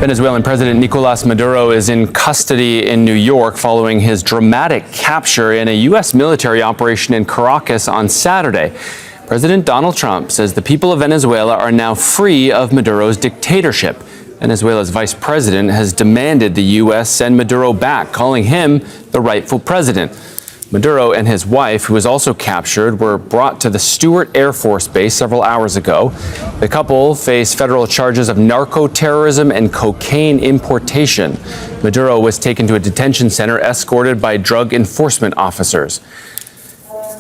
Venezuelan President Nicolas Maduro is in custody in New York following his dramatic capture in a U.S. military operation in Caracas on Saturday. President Donald Trump says the people of Venezuela are now free of Maduro's dictatorship. Venezuela's vice president has demanded the U.S. send Maduro back, calling him the rightful president. Maduro and his wife, who was also captured, were brought to the Stewart Air Force Base several hours ago. The couple face federal charges of narco-terrorism and cocaine importation. Maduro was taken to a detention center escorted by drug enforcement officers.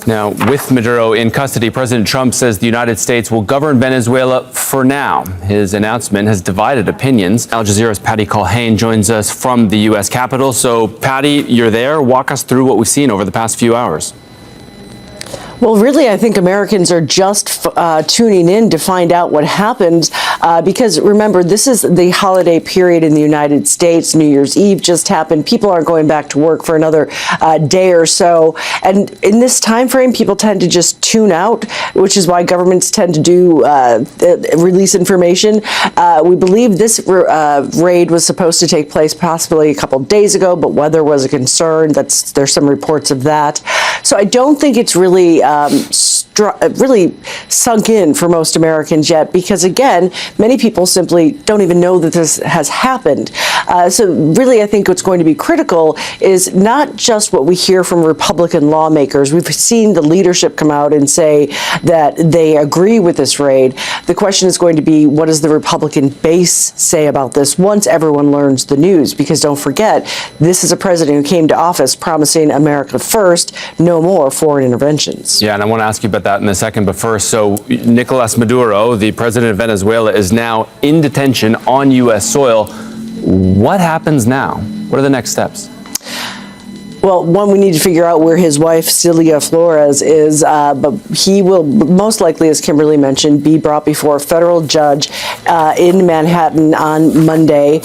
Now, with Maduro in custody, President Trump says the United States will govern Venezuela for now. His announcement has divided opinions. Al Jazeera's Patty Culhane joins us from the U.S. Capitol. So, Patty, you're there. Walk us through what we've seen over the past few hours. Well, really, I think Americans are just tuning in to find out what happened because, remember, this is the holiday period in the United States. New Year's Eve just happened. People aren't going back to work for another day or so. And in this time frame, people tend to just tune out, which is why governments tend to do release information. We believe this raid was supposed to take place possibly a couple days ago, but weather was a concern. There's some reports of that. So I don't think it's really sunk in for most Americans yet, because again, many people simply don't even know that this has happened. So really, I think what's going to be critical is not just what we hear from Republican lawmakers. We've seen the leadership come out and say that they agree with this raid. The question is going to be, what does the Republican base say about this once everyone learns the news? Because don't forget, this is a president who came to office promising America first, no more foreign interventions. Yeah, and I want to ask you about that in a second. But first, so Nicolas Maduro, the president of Venezuela, is now in detention on U.S. soil. What happens now? What are the next steps? Well, one, we need to figure out where his wife, Cilia Flores, is, but he will most likely, as Kimberly mentioned, be brought before a federal judge in Manhattan on Monday.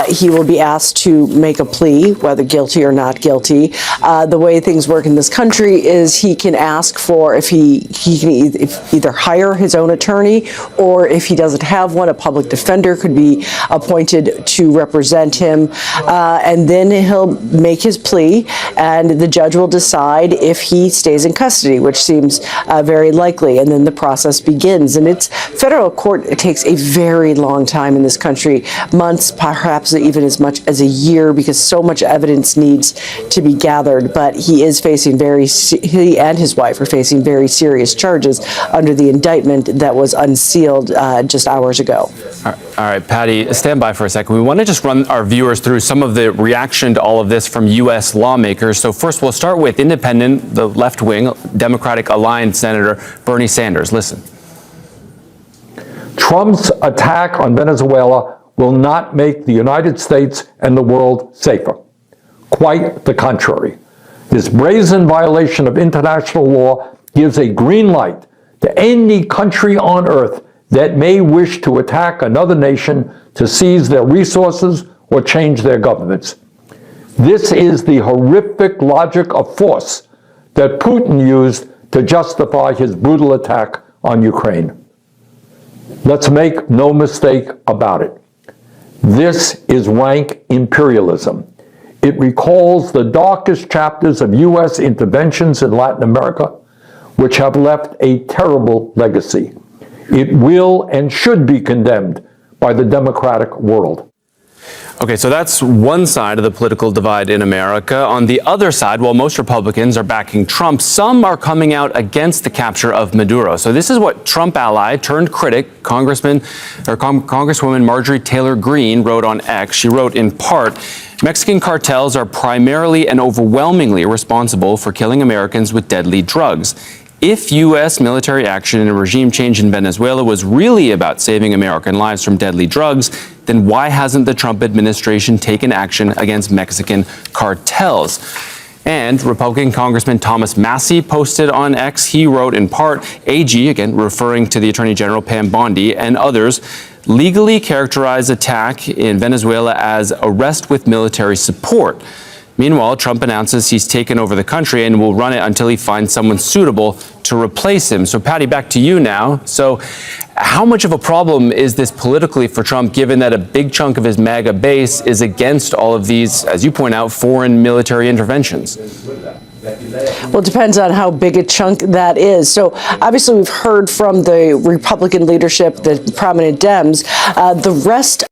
He will be asked to make a plea, whether guilty or not guilty. The way things work in this country is he can ask for, if he can either hire his own attorney, or if he doesn't have one, a public defender could be appointed to represent him, and then he'll make his plea, and the judge will decide if he stays in custody, which seems very likely, and then the process begins. And it's federal court. It takes a very long time in this country, months, perhaps even as much as a year, because so much evidence needs to be gathered. But he is facing he and his wife are facing very serious charges under the indictment that was unsealed just hours ago. All right, Patty, stand by for a second. We want to just run our viewers through some of the reaction to all of this from U.S. lawmakers. So first, we'll start with independent, the left-wing, Democratic aligned Senator Bernie Sanders. Listen. Trump's attack on Venezuela will not make the United States and the world safer. Quite the contrary. This brazen violation of international law gives a green light to any country on earth that may wish to attack another nation to seize their resources or change their governments. This is the horrific logic of force that Putin used to justify his brutal attack on Ukraine. Let's make no mistake about it. This is rank imperialism. It recalls the darkest chapters of U.S. interventions in Latin America, which have left a terrible legacy. It will and should be condemned by the democratic world. Okay, so that's one side of the political divide in America. On the other side, while most Republicans are backing Trump, some are coming out against the capture of Maduro. So this is what Trump ally turned critic, Congresswoman Marjorie Taylor Greene, wrote on X. She wrote in part, Mexican cartels are primarily and overwhelmingly responsible for killing Americans with deadly drugs. If U.S. military action and a regime change in Venezuela was really about saving American lives from deadly drugs, then why hasn't the Trump administration taken action against Mexican cartels? And Republican Congressman Thomas Massie posted on X. He wrote in part, AG, again referring to the Attorney General Pam Bondi and others, legally characterize attack in Venezuela as arrest with military support. Meanwhile, Trump announces he's taken over the country and will run it until he finds someone suitable to replace him. So, Patty, back to you now. So, how much of a problem is this politically for Trump, given that a big chunk of his MAGA base is against all of these, as you point out, foreign military interventions? Well, it depends on how big a chunk that is. So obviously we've heard from the Republican leadership, the prominent Dems, the rest